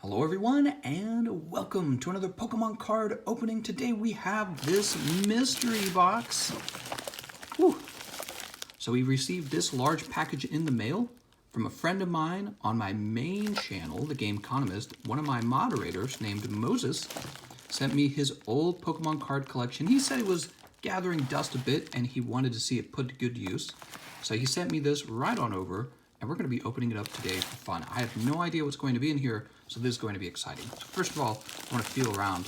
Hello everyone, and welcome to another Pokemon card opening. Today we have this mystery box. Whew. So we received this large package in the mail from a friend of mine on my main channel, TheCardconomist. One of my moderators named Moses sent me his old Pokemon card collection. He said it was gathering dust a bit and he wanted to see it put to good use. So he sent me this right on over, and we're going to be opening it up today for fun. I have no idea what's going to be in here, so this is going to be exciting. So first of all, I want to feel around,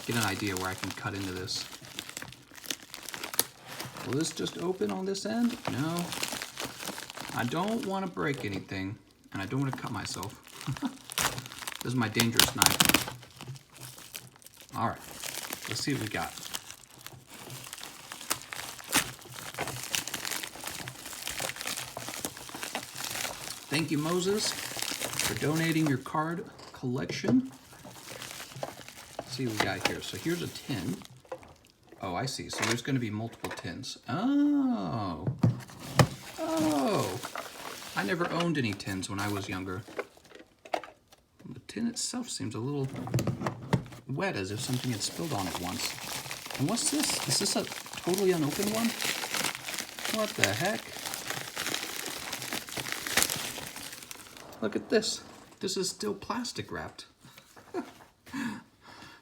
get an idea where I can cut into this. Will this just open on this end? No. I don't want to break anything, and I don't want to cut myself. This is my dangerous knife. All right, let's see what we got. Thank you, Moses, for donating your card collection. Let's see what we got here. So here's a tin. Oh, I see. So there's going to be multiple tins. Oh. I never owned any tins when I was younger. The tin itself seems a little wet, as if something had spilled on it once. And what's this? Is this a totally unopened one? What the heck? Look at this. This is still plastic wrapped.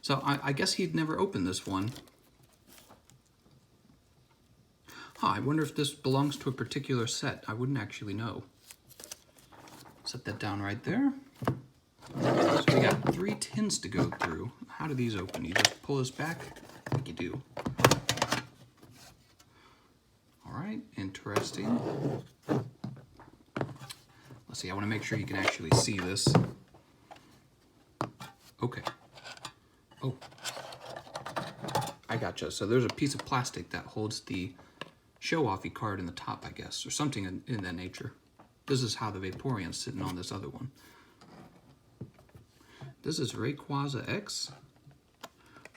So I guess he'd never opened this one. I wonder if this belongs to a particular set. I wouldn't actually know. Set that down right there. So we got 3 tins to go through. How do these open? You just pull this back like you do. All right, interesting. Let's see, I want to make sure you can actually see this. Okay. Oh. I gotcha. So there's a piece of plastic that holds the show-offy card in the top, I guess, or something in that nature. This is how the Vaporeon's sitting on this other one. This is Rayquaza X.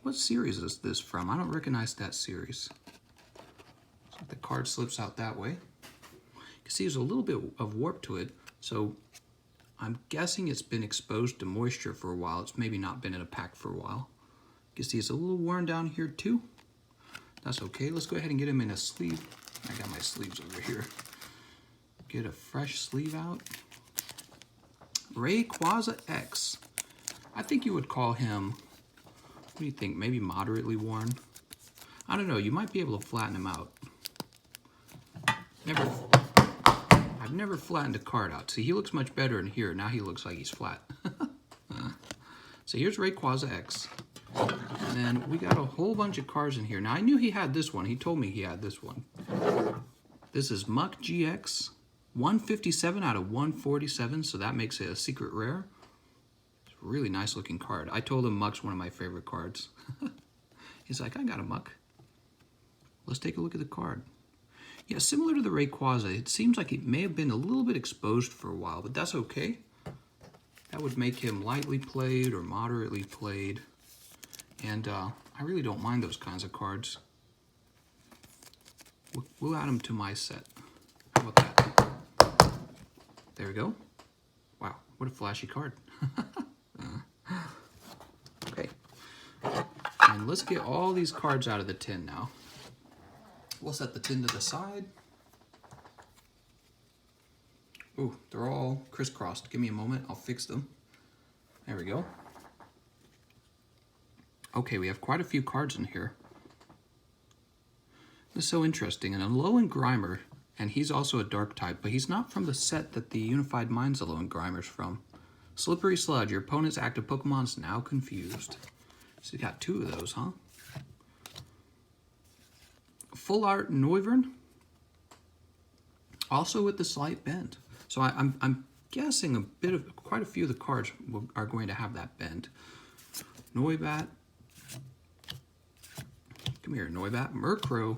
What series is this from? I don't recognize that series. So the card slips out that way. You can see there's a little bit of warp to it. So I'm guessing it's been exposed to moisture for a while. It's maybe not been in a pack for a while. You can see it's a little worn down here too. That's okay. Let's go ahead and get him in a sleeve. I got my sleeves over here. Get a fresh sleeve out. Rayquaza X. I think you would call him, what do you think, maybe moderately worn? I don't know. You might be able to flatten him out. I've never flattened a card out. See, he looks much better in here. Now he looks like he's flat. So here's Rayquaza X. And then we got a whole bunch of cards in here. Now, I knew he had this one. He told me he had this one. This is Muck GX. 157 out of 147, so that makes it a secret rare. It's a really nice looking card. I told him Muck's one of my favorite cards. He's like, I got a Muck. Let's take a look at the card. Yeah, similar to the Rayquaza, it seems like it may have been a little bit exposed for a while, but that's okay. That would make him lightly played or moderately played. And I really don't mind those kinds of cards. We'll add them to my set. How about that? There we go. Wow, what a flashy card. Okay. And let's get all these cards out of the tin now. We'll set the tin to the side. Ooh, they're all crisscrossed. Give me a moment, I'll fix them. There we go. Okay, we have quite a few cards in here. This is so interesting. And Alolan Grimer, and he's also a dark type, but he's not from the set that the Unified Minds Alolan Grimer's from. Slippery Sludge, your opponent's active Pokemon's now confused. So you got 2 of those, huh? Full Art Noivern, also with the slight bend. So I'm guessing quite a few of the cards are going to have that bend. Noibat, come here, Noibat. Murkrow.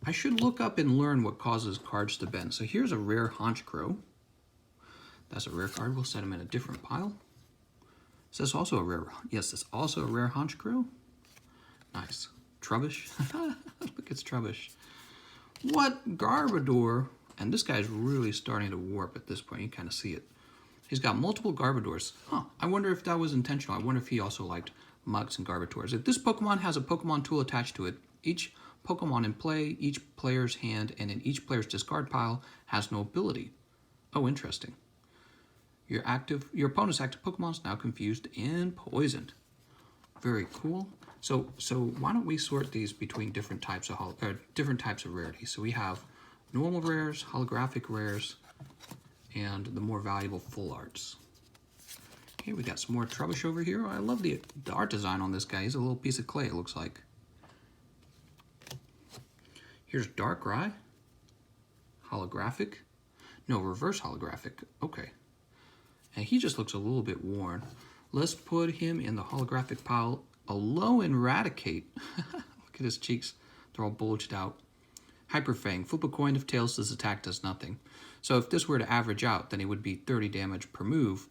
I should look up and learn what causes cards to bend. So here's a rare Honchkrow. That's a rare card. We'll set them in a different pile. Is this also a rare? Yes, it's also a rare Honchkrow. Nice. Trubbish. Look, it's Trubbish. What? Garbodor. And this guy's really starting to warp at this point. You kind of see it. He's got multiple Garbodors. Huh, I wonder if that was intentional. I wonder if he also liked Mugs and Garbodors. If this Pokemon has a Pokemon tool attached to it, each Pokemon in play, each player's hand, and in each player's discard pile has no ability. Oh, interesting. Your opponent's active Pokemon is now confused and poisoned. Very cool. So why don't we sort these between different types of rarity? So we have normal rares, holographic rares, and the more valuable full arts. Okay, we got some more Trubbish over here. I love the art design on this guy. He's a little piece of clay, it looks like. Here's Darkrai. Holographic. No, reverse holographic. Okay. And he just looks a little bit worn. Let's put him in the holographic pile. Alolan Raticate. Look at his cheeks. They're all bulged out. Hyperfang. Flip a coin. If tails, this attack does nothing. So if this were to average out, then it would be 30 damage per move.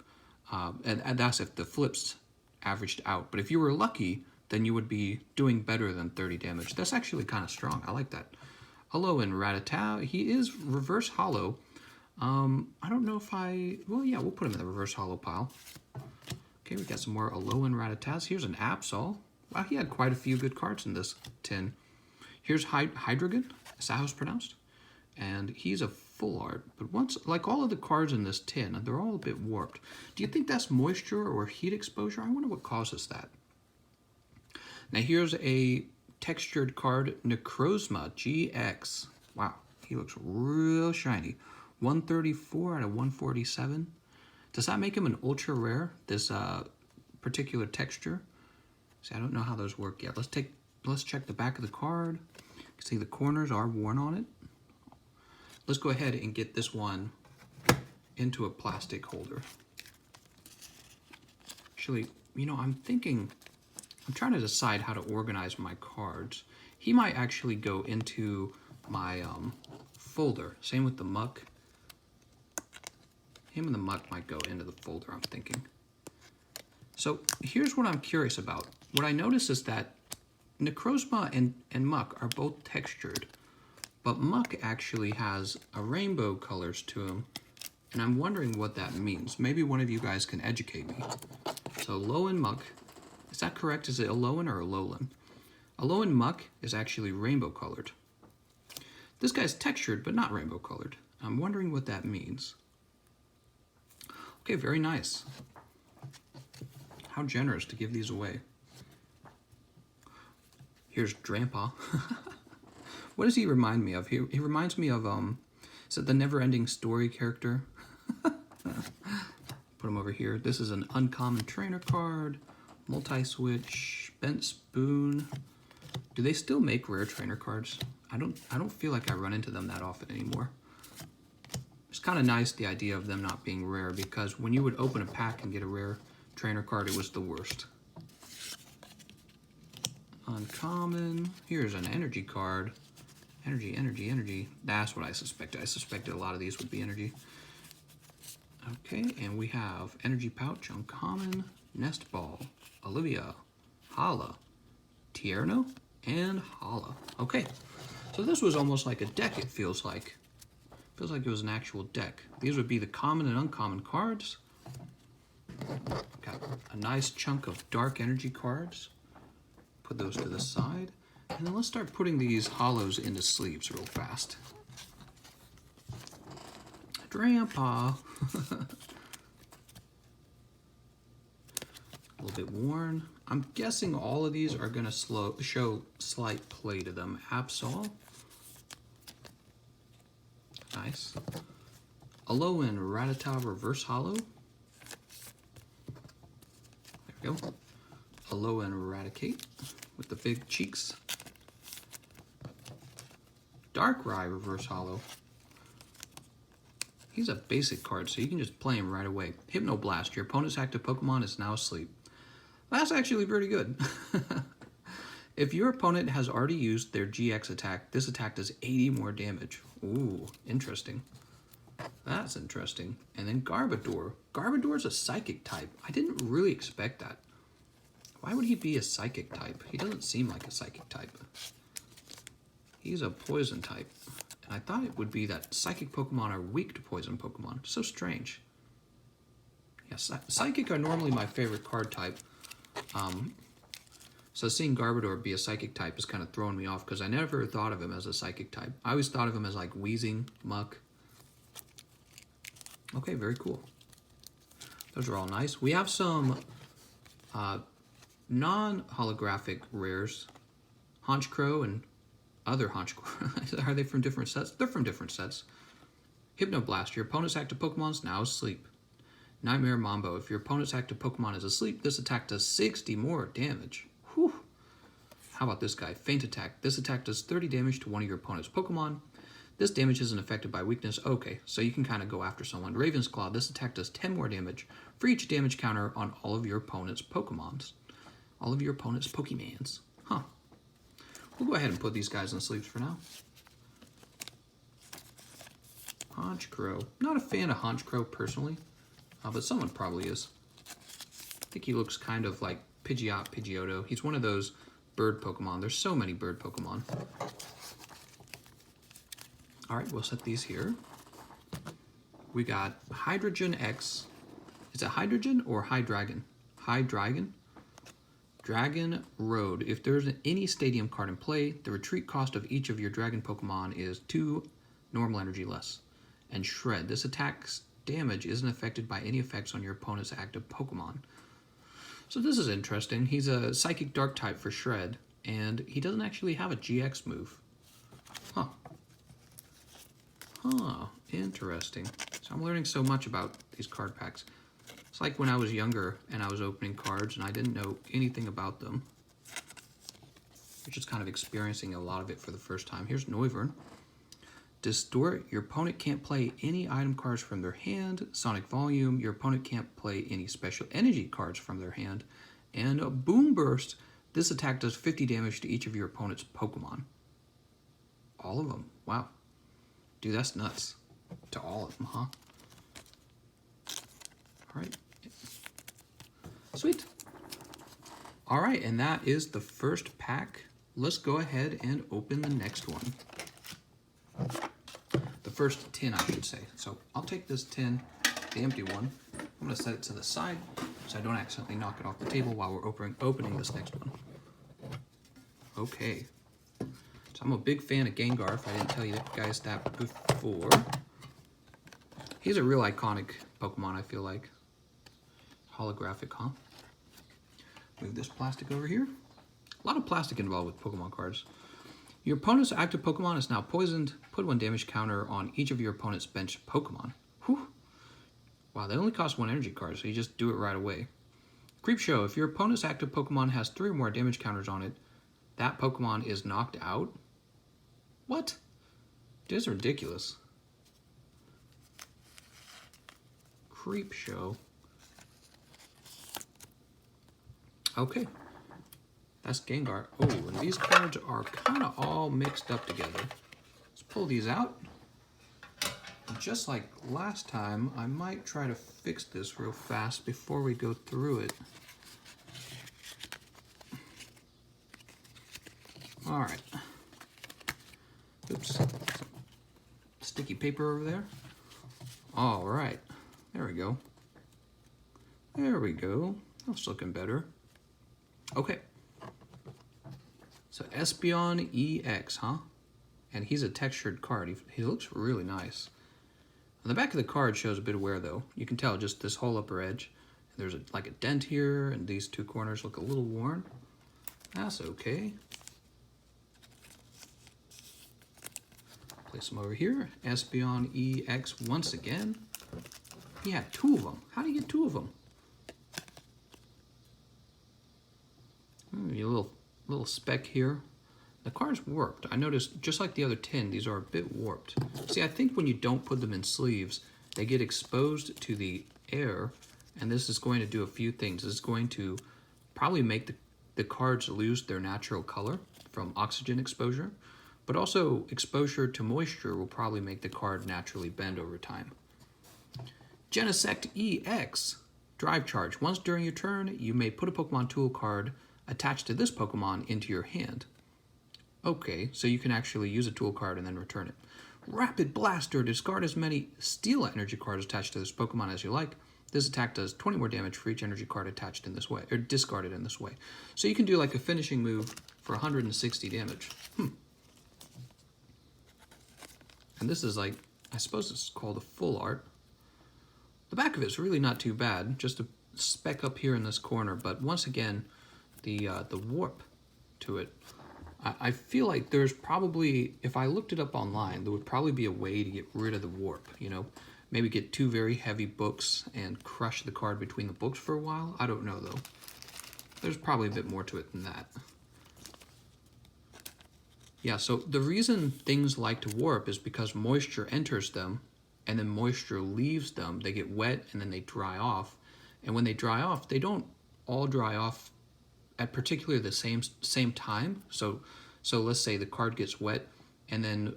And that's if the flips averaged out. But if you were lucky, then you would be doing better than 30 damage. That's actually kind of strong. I like that. Alolan Rattata. He is reverse hollow. I don't know if well, yeah, we'll put him in the reverse hollow pile. Okay, we got some more Alolan Rattatas. Here's an Absol. Wow, he had quite a few good cards in this tin. Here's Hydreigon. Is that how it's pronounced? And he's a full art. But like all of the cards in this tin, they're all a bit warped. Do you think that's moisture or heat exposure? I wonder what causes that. Now here's a textured card, Necrozma GX. Wow, he looks real shiny. 134 out of 147. Does that make him an ultra rare, this particular texture? See, I don't know how those work yet. Let's check the back of the card. You can see the corners are worn on it. Let's go ahead and get this one into a plastic holder. Actually, you know, I'm trying to decide how to organize my cards. He might actually go into my folder. Same with the Muck. Him and the Muck might go into the folder, I'm thinking. So here's what I'm curious about. What I notice is that Necrozma and Muck are both textured, but Muck actually has a rainbow colors to him, and I'm wondering what that means. Maybe one of you guys can educate me. So Alolan Muck, is that correct? Is it Alolan or Alolan? Alolan Muck is actually rainbow colored. This guy's textured, but not rainbow colored. I'm wondering what that means. Okay, very nice. How generous to give these away. Here's Drampa. What does he remind me of? He reminds me of, is it the Never Ending Story character? Put him over here. This is an uncommon trainer card. Multi-switch. Bent Spoon. Do they still make rare trainer cards? I don't feel like I run into them that often anymore. It's kind of nice, the idea of them not being rare, because when you would open a pack and get a rare trainer card, it was the worst. Uncommon. Here's an energy card. Energy, energy, energy. That's what I suspected. I suspected a lot of these would be energy. Okay, and we have Energy Pouch, Uncommon, Nest Ball, Olivia, Hala, Tierno, and Hala. Okay, so this was almost like a deck, it feels like. Feels like it was an actual deck. These would be the common and uncommon cards. Got a nice chunk of dark energy cards. Put those to the side. And then let's start putting these hollows into sleeves real fast. Grandpa. A little bit worn. I'm guessing all of these are going to show slight play to them. Absol. Nice. Alolan Rattata Reverse Hollow. There we go. Alolan Raticate with the big cheeks. Darkrai Reverse Hollow. He's a basic card, so you can just play him right away. Hypnoblast. Your opponent's active Pokemon is now asleep. That's actually pretty good. If your opponent has already used their GX attack, this attack does 80 more damage. Ooh, interesting. That's interesting. And then Garbodor. Garbodor's a psychic type. I didn't really expect that. Why would he be a psychic type? He doesn't seem like a psychic type. He's a poison type. And I thought it would be that psychic Pokemon are weak to poison Pokemon. So strange. Yeah, Psychic are normally my favorite card type. So seeing Garbodor be a Psychic type is kind of throwing me off because I never thought of him as a Psychic type. I always thought of him as like Wheezing, Muck. Okay, very cool. Those are all nice. We have some non-holographic rares. Honchkrow and other Honchkrow. Are they from different sets? They're from different sets. Hypnoblast. Your opponent's active Pokemon is now asleep. Nightmare Mambo. If your opponent's active Pokemon is asleep, this attack does 60 more damage. Whew. How about this guy? Faint Attack. This attack does 30 damage to one of your opponent's Pokemon. This damage isn't affected by weakness. Okay, so you can kind of go after someone. Raven's Claw. This attack does 10 more damage for each damage counter on all of your opponent's Pokemons. All of your opponent's Pokemans. Huh. We'll go ahead and put these guys in sleeves for now. Honchkrow. Not a fan of Honchkrow personally, but someone probably is. I think he looks kind of like Pidgeotto. He's one of those bird Pokemon. There's so many bird Pokemon. All right, we'll set these here. We got Hydrogen X. Is it Hydrogen or Hydreigon? Hydreigon? Dragon Road. If there's any stadium card in play, the retreat cost of each of your dragon Pokemon is 2 normal energy less. And Shred. This attack's damage isn't affected by any effects on your opponent's active Pokemon. So this is interesting. He's a Psychic Dark type for Shred, and he doesn't actually have a GX move. Huh. Huh, interesting. So I'm learning so much about these card packs. It's like when I was younger and I was opening cards and I didn't know anything about them. You're just kind of experiencing a lot of it for the first time. Here's Noivern. Distort. Your opponent can't play any item cards from their hand. Sonic Volume. Your opponent can't play any special energy cards from their hand. And a Boom Burst. This attack does 50 damage to each of your opponent's Pokemon. All of them. Wow. Dude, that's nuts. To all of them, huh? All right. Sweet. All right, and that is the first pack. Let's go ahead and open the next one. The first tin, I should say. So I'll take this tin, the empty one. I'm going to set it to the side so I don't accidentally knock it off the table while we're opening this next one. Okay. So I'm a big fan of Gengar, if I didn't tell you guys that before. He's a real iconic Pokemon, I feel like. Holographic, huh? Move this plastic over here. A lot of plastic involved with Pokemon cards. Your opponent's active Pokemon is now poisoned. Put 1 damage counter on each of your opponent's bench Pokemon. Whew. Wow, they only cost 1 energy card, so you just do it right away. Creepshow. If your opponent's active Pokemon has 3 or more damage counters on it, that Pokemon is knocked out? What? This is ridiculous. Creepshow. Okay. That's Gengar. Oh, and these cards are kind of all mixed up together. Let's pull these out. And just like last time, I might try to fix this real fast before we go through it. All right. Oops. Some sticky paper over there. All right. There we go. There we go. That's looking better. Okay. So Espeon EX, huh? And he's a textured card. He looks really nice. On the back of the card shows a bit of wear, though. You can tell just this whole upper edge. There's like a dent here, and these 2 corners look a little worn. That's okay. Place them over here. Espeon EX once again. He had 2 of them. How do you get 2 of them? A little speck here. The card's warped. I noticed, just like the other tin, these are a bit warped. See, I think when you don't put them in sleeves, they get exposed to the air, and this is going to do a few things. This is going to probably make the cards lose their natural color from oxygen exposure, but also exposure to moisture will probably make the card naturally bend over time. Genesect EX. Drive Charge. Once during your turn, you may put a Pokemon Tool card attached to this Pokemon into your hand. Okay, so you can actually use a tool card and then return it. Rapid Blaster. Discard as many Steel Energy cards attached to this Pokemon as you like. This attack does 20 more damage for each energy card attached in this way, or discarded in this way. So you can do like a finishing move for 160 damage. And this is like, I suppose it's called a full art. The back of it's really not too bad, just a speck up here in this corner, but once again, the warp to it. I feel like there's probably, if I looked it up online, there would probably be a way to get rid of the warp, you know? Maybe get 2 very heavy books and crush the card between the books for a while. I don't know, though. There's probably a bit more to it than that. Yeah, so the reason things like to warp is because moisture enters them, and then moisture leaves them. They get wet, and then they dry off. And when they dry off, they don't all dry off at particularly the same time. So let's say the card gets wet, and then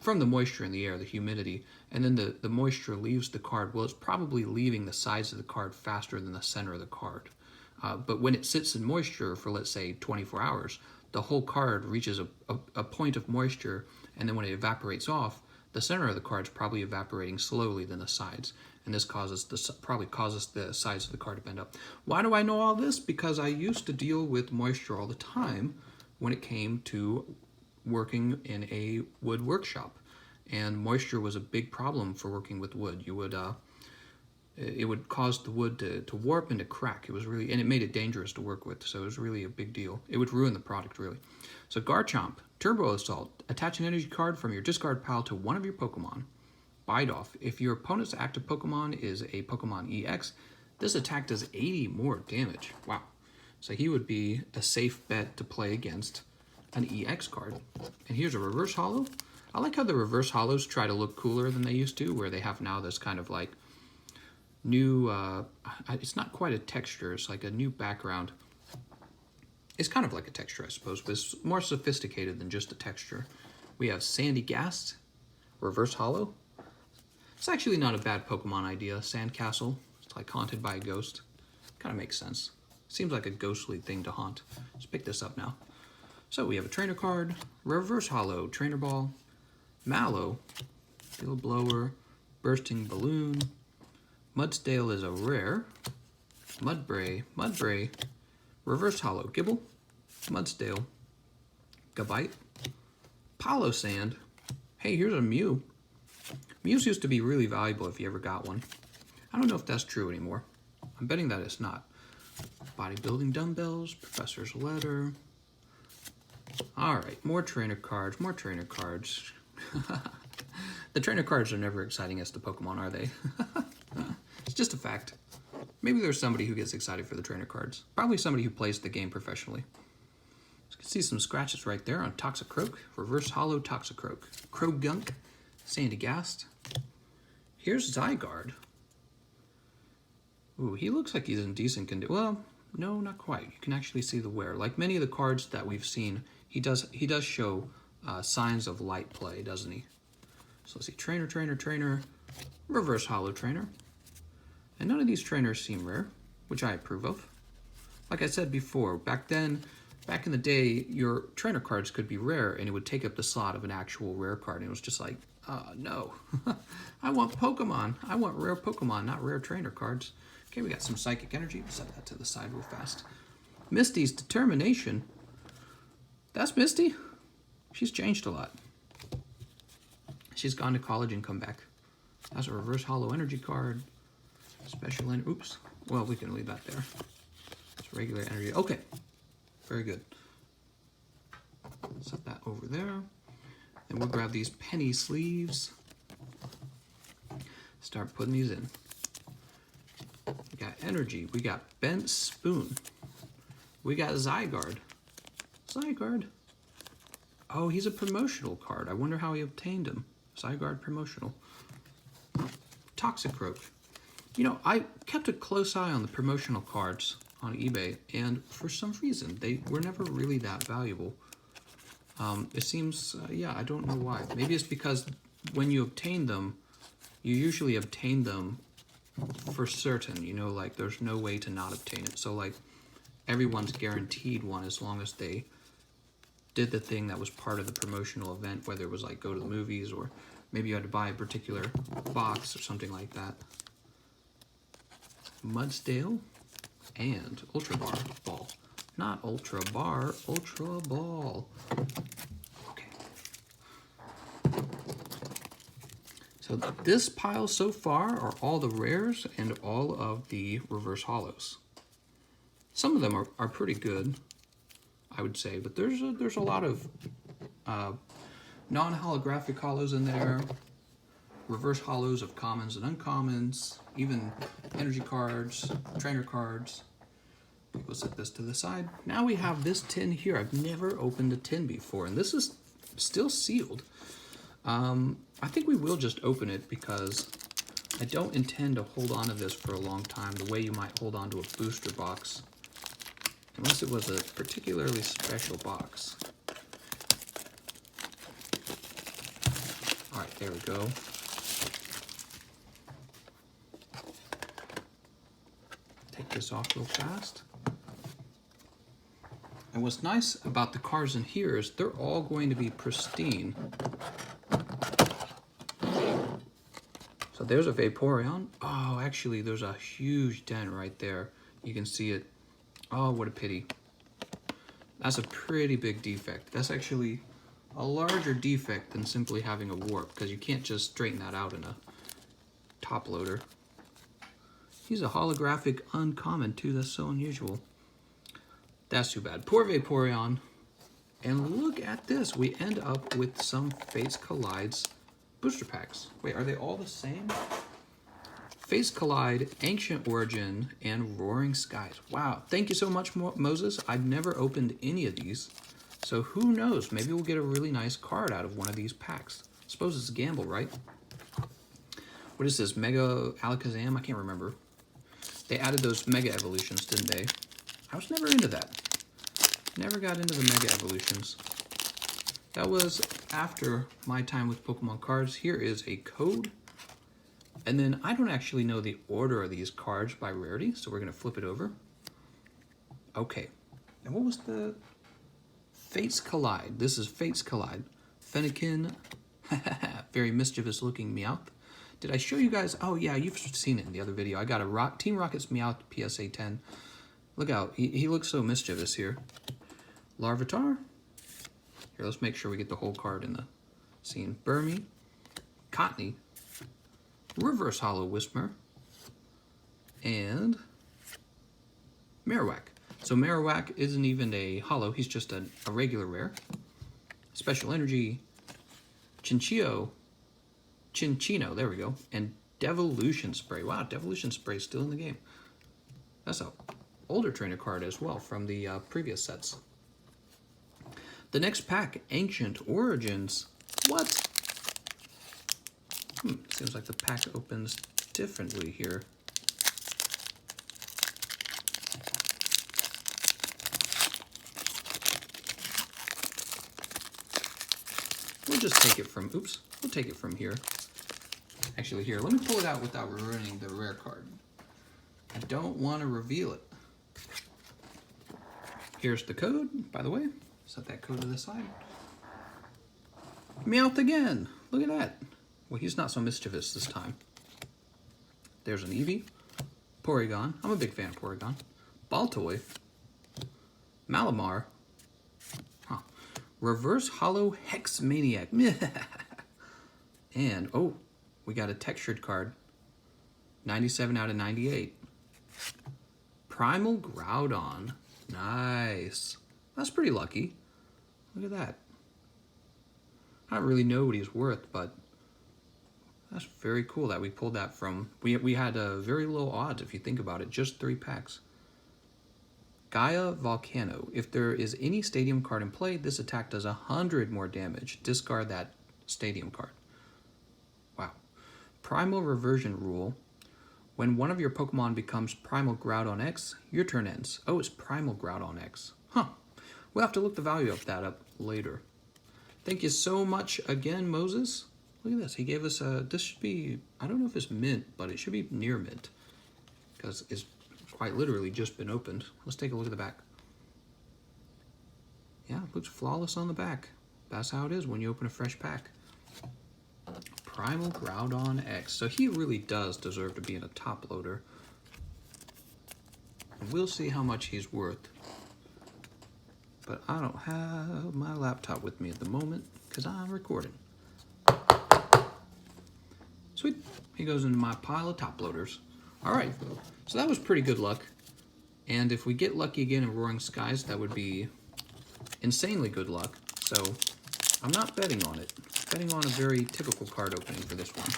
from the moisture in the air, the humidity, and then the moisture leaves the card. Well, it's probably leaving the sides of the card faster than the center of the card. But when it sits in moisture for, let's say, 24 hours, the whole card reaches a point of moisture, and then when it evaporates off, the center of the card is probably evaporating slowly than the sides. And this probably causes the sides of the card to bend up. Why do I know all this? Because I used to deal with moisture all the time when it came to working in a wood workshop. And moisture was a big problem for working with wood. It would cause the wood to warp and to crack. It was really, and it made it dangerous to work with, so it was really a big deal. It would ruin the product, really. So Garchomp, Turbo Assault, attach an energy card from your discard pile to one of your Pokemon. Bite Off. If your opponent's active Pokemon is a Pokemon EX, this attack does 80 more damage. Wow. So he would be a safe bet to play against an EX card. And here's a reverse holo. I like how the reverse holos try to look cooler than they used to, where they have now this kind of like new, it's not quite a texture, it's like a new background. It's kind of like a texture, I suppose, but it's more sophisticated than just a texture. We have Sandy Gast, reverse holo. It's actually not a bad Pokemon idea. Sandcastle, it's like haunted by a ghost. Kind of makes sense. Seems like a ghostly thing to haunt. Let's pick this up now. So we have a trainer card, reverse holo, trainer ball, Mallow, Steel Blower, Bursting Balloon, Mudstale is a rare, Mudbray, reverse holo, Gibble, Mudstale, Gabite, Palo Sand. Hey, here's a Mew. Mews used to be really valuable if you ever got one. I don't know if that's true anymore. I'm betting that it's not. Bodybuilding dumbbells, Professor's Letter. Alright, more trainer cards, more trainer cards. The trainer cards are never exciting as the Pokemon, are they? It's just a fact. Maybe there's somebody who gets excited for the trainer cards. Probably somebody who plays the game professionally. You can see some scratches right there on Toxicroak, reverse holo Toxicroak, Krogunk, Sandygast. Here's Zygarde. Ooh, he looks like he's in decent condition. Well, no, not quite. You can actually see the wear. Like many of the cards that we've seen, he does show signs of light play, doesn't he? So let's see, trainer, reverse holo trainer. And none of these trainers seem rare, which I approve of. Like I said before, back in the day, your trainer cards could be rare and it would take up the slot of an actual rare card. And it was just like, no. I want Pokemon. I want rare Pokemon, not rare trainer cards. Okay, we got some Psychic Energy. We'll set that to the side real fast. Misty's Determination. That's Misty. She's changed a lot. She's gone to college and come back. That's a reverse holo energy card. Special energy. Oops. Well, we can leave that there. It's regular energy. Okay. Very good. Set that over there. And we'll grab these penny sleeves. Start putting these in. We got energy. We got Bent Spoon. We got Zygarde. Oh, he's a promotional card. I wonder how he obtained him. Zygarde promotional. Toxicroak. You know, I kept a close eye on the promotional cards on eBay, and for some reason, they were never really that valuable. It seems, yeah, I don't know why. Maybe it's because when you obtain them, you usually obtain them for certain, you know, like there's no way to not obtain it. So like everyone's guaranteed one as long as they did the thing that was part of the promotional event, whether it was like go to the movies or maybe you had to buy a particular box or something like that. Mudsdale, and Ultra Bar Ball. Not Ultra Bar, Ultra Ball. Okay. So this pile so far are all the rares and all of the reverse hollows. Some of them are pretty good, I would say, but there's a lot of non-holographic hollows in there, reverse hollows of commons and uncommons, even energy cards, trainer cards. We'll set this to the side. Now we have this tin here. I've never opened a tin before, and this is still sealed. I think we will just open it because I don't intend to hold on to this for a long time the way you might hold on to a booster box, unless it was a particularly special box. All right, there we go. Take this off real fast. And what's nice about the cards in here is they're all going to be pristine. So there's a Vaporeon. Oh, actually, there's a huge dent right there. You can see it. Oh, what a pity. That's a pretty big defect. That's actually a larger defect than simply having a warp, because you can't just straighten that out in a top loader. He's a holographic uncommon too. That's so unusual. That's too bad. Poor Vaporeon. And look at this. We end up with some Fates Collides booster packs. Wait, are they all the same? Fates Collide, Ancient Origin, and Roaring Skies. Wow. Thank you so much, Moses. I've never opened any of these. So who knows? Maybe we'll get a really nice card out of one of these packs. I suppose it's a gamble, right? What is this? Mega Alakazam? I can't remember. They added those Mega Evolutions, didn't they? I was never into that. Never got into the Mega Evolutions. That was after my time with Pokemon cards. Here is a code. And then I don't actually know the order of these cards by rarity, so we're going to flip it over. Okay. And what was the... Fates Collide. This is Fates Collide. Fennekin. Very mischievous looking Meowth. Did I show you guys? Oh yeah, you've seen it in the other video. I got a Team Rocket's Meowth PSA 10. Look out. He looks so mischievous here. Larvitar. Here, let's make sure we get the whole card in the scene. Burmy. Cottony. Reverse Hollow Whisper. And Marowak. So Marowak isn't even a hollow. He's just a regular rare. Special Energy. Chinchino, there we go. And Devolution Spray. Wow, Devolution Spray is still in the game. That's an older trainer card as well from the previous sets. The next pack, Ancient Origins. What? Seems like the pack opens differently here. We'll just take it from, oops, we'll take it from here. Actually, here, let me pull it out without ruining the rare card. I don't want to reveal it. Here's the code, by the way. Set that code to the side. Meowth again. Look at that. Well, he's not so mischievous this time. There's an Eevee. Porygon. I'm a big fan of Porygon. Baltoy. Malamar. Huh. Reverse Hollow Hex Maniac. And, oh, we got a textured card. 97 out of 98. Primal Groudon. Nice. That's pretty lucky. Look at that. I don't really know what he's worth, but that's very cool that we pulled that from. We had a very low odds, if you think about it. Just 3 packs. Gaia Volcano. If there is any stadium card in play, this attack does 100 more damage. Discard that stadium card. Wow. Primal Reversion Rule. When one of your Pokemon becomes Primal Groudon X, your turn ends. Oh, it's Primal Groudon X. Huh. We'll have to look the value of that up later. Thank you so much again, Moses. Look at this. He gave us a... This should be... I don't know if it's mint, but it should be near mint. Because it's quite literally just been opened. Let's take a look at the back. Yeah, it looks flawless on the back. That's how it is when you open a fresh pack. Primal Groudon X. So he really does deserve to be in a top loader. and we'll see how much he's worth. But I don't have my laptop with me at the moment because I'm recording. Sweet. He goes into my pile of top loaders. All right, so that was pretty good luck. And if we get lucky again in Roaring Skies, that would be insanely good luck. So I'm not betting on it. Betting on a very typical card opening for this one.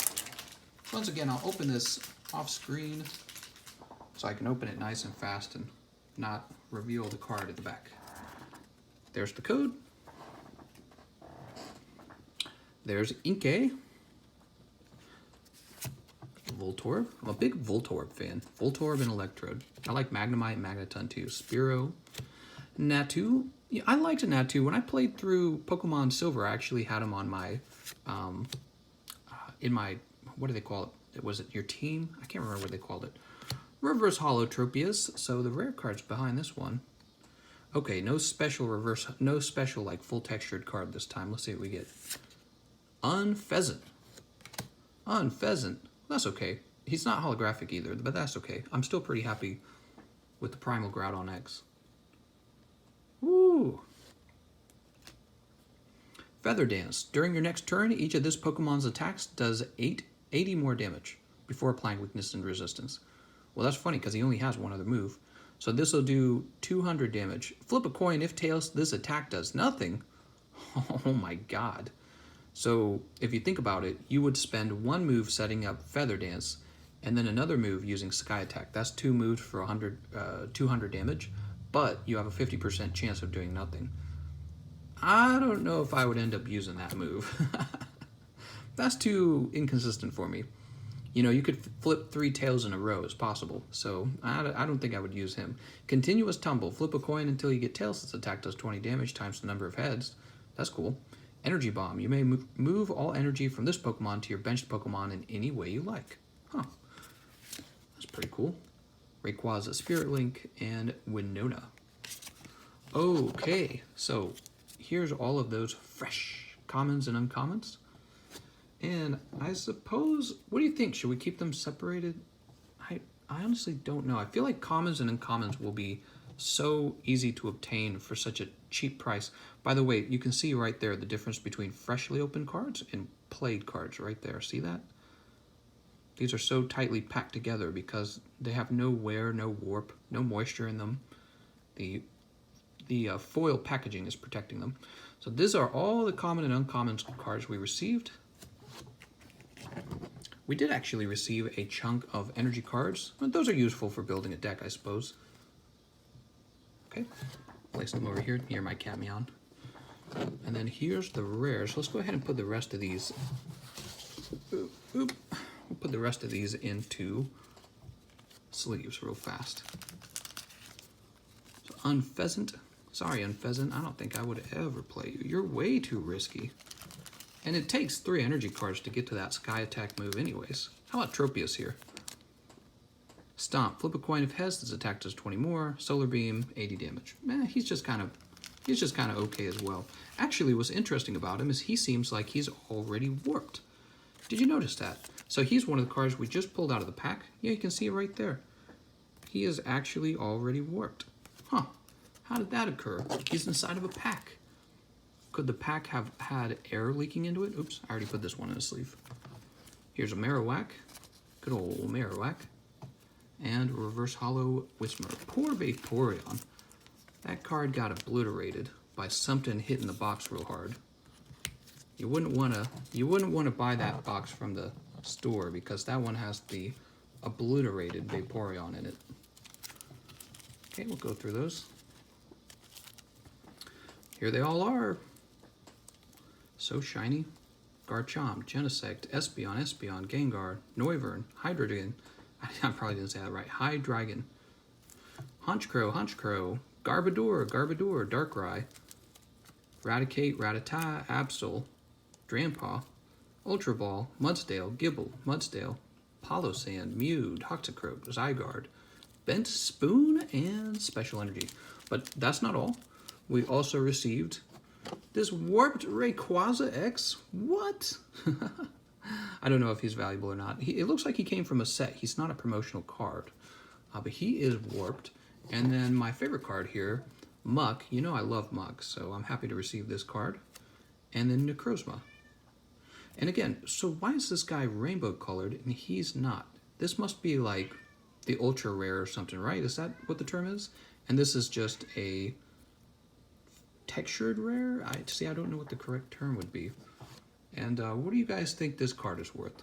Once again, I'll open this off screen so I can open it nice and fast and not reveal the card at the back. There's the code. There's Inkay. Voltorb. I'm a big Voltorb fan. Voltorb and Electrode. I like Magnemite, Magneton too. Spearow. Natu. Yeah, I liked Natu. When I played through Pokemon Silver, I actually had him on my, in my, what do they call it? Was it your team? I can't remember what they called it. Reverse Holotropius. So the rare card's behind this one. Okay, no special reverse, no special like full textured card this time. Let's see what we get. Unpheasant. Unpheasant. That's okay. He's not holographic either, but that's okay. I'm still pretty happy with the Primal Groudon X. Woo! Feather Dance. During your next turn, each of this Pokemon's attacks does 80 more damage before applying weakness and resistance. Well, that's funny because he only has one other move. So this will do 200 damage. Flip a coin. If tails, this attack does nothing. Oh my god. So if you think about it, you would spend one move setting up Feather Dance and then another move using Sky Attack. That's two moves for 200 damage, but you have a 50% chance of doing nothing. I don't know if I would end up using that move. That's too inconsistent for me. You know, you could flip 3 tails in a row as possible, so I don't think I would use him. Continuous Tumble. Flip a coin until you get tails. This attack does 20 damage times the number of heads. That's cool. Energy Bomb. You may move all energy from this Pokemon to your benched Pokemon in any way you like. Huh. That's pretty cool. Rayquaza, Spirit Link, and Winona. Okay, so here's all of those fresh commons and uncommons. And I suppose, what do you think? Should we keep them separated? I honestly don't know. I feel like commons and uncommons will be so easy to obtain for such a cheap price. By the way, you can see right there the difference between freshly opened cards and played cards right there. See that? These are so tightly packed together because they have no wear, no warp, no moisture in them. The foil packaging is protecting them. So these are all the common and uncommon cards we received. We did actually receive a chunk of energy cards, but those are useful for building a deck, I suppose. Okay, place them over here near my Camion. And then here's the rares. Let's go ahead and put the rest of these. We'll put the rest of these into sleeves real fast. So Unpheasant. Sorry, Unpheasant. I don't think I would ever play you. You're way too risky. And it takes 3 energy cards to get to that Sky Attack move anyways. How about Tropius here? Stomp. Flip a coin if heads. This attack does 20 more. Solar Beam, 80 damage. He's just kind of okay as well. Actually, what's interesting about him is he seems like he's already warped. Did you notice that? So he's one of the cards we just pulled out of the pack. Yeah, you can see it right there. He is actually already warped. Huh. How did that occur? He's inside of a pack. Could the pack have had air leaking into it? Oops, I already put this one in a sleeve. Here's a Marowak. Good old Marowak. And Reverse Hollow Whismur. Poor Vaporeon. That card got obliterated by something hitting the box real hard. You wouldn't want to buy that box from the store because that one has the obliterated Vaporeon in it. Okay, we'll go through those. Here they all are. So shiny. Garchomp, Genesect, Espeon, Gengar, Noivern, Hydreigon. I probably didn't say that right. Hydreigon. Honchkrow, Garbodor, Darkrai, Raticate, Rattata, Absol, Drampa, Ultra Ball, Mudsdale, Mudsdale, Polosand, Mew, Toxicroak, Zygarde, Bent Spoon, and Special Energy. But that's not all. We also received this Warped Rayquaza X. What? I don't know if he's valuable or not. It looks like he came from a set. He's not a promotional card. But he is warped. And then my favorite card here, Muck. You know I love Muck, so I'm happy to receive this card. And then Necrozma. And again, so why is this guy rainbow colored and he's not? This must be like the ultra rare or something, right? Is that what the term is? And this is just a textured rare? I don't know what the correct term would be. And what do you guys think this card is worth?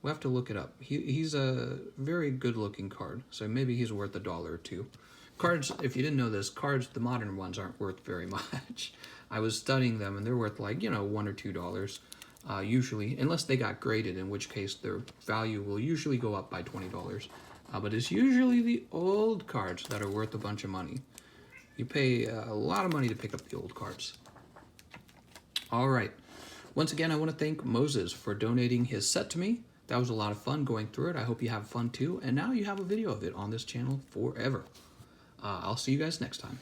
We'll have to look it up. He's a very good looking card, so maybe he's worth $1 or $2. Cards, if you didn't know this, cards, the modern ones aren't worth very much. I was studying them and they're worth like, $1 or $2 usually, unless they got graded, in which case their value will usually go up by $20. But it's usually the old cards that are worth a bunch of money. You pay a lot of money to pick up the old cards. All right. Once again, I want to thank Moses for donating his set to me. That was a lot of fun going through it. I hope you have fun too. And now you have a video of it on this channel forever. I'll see you guys next time.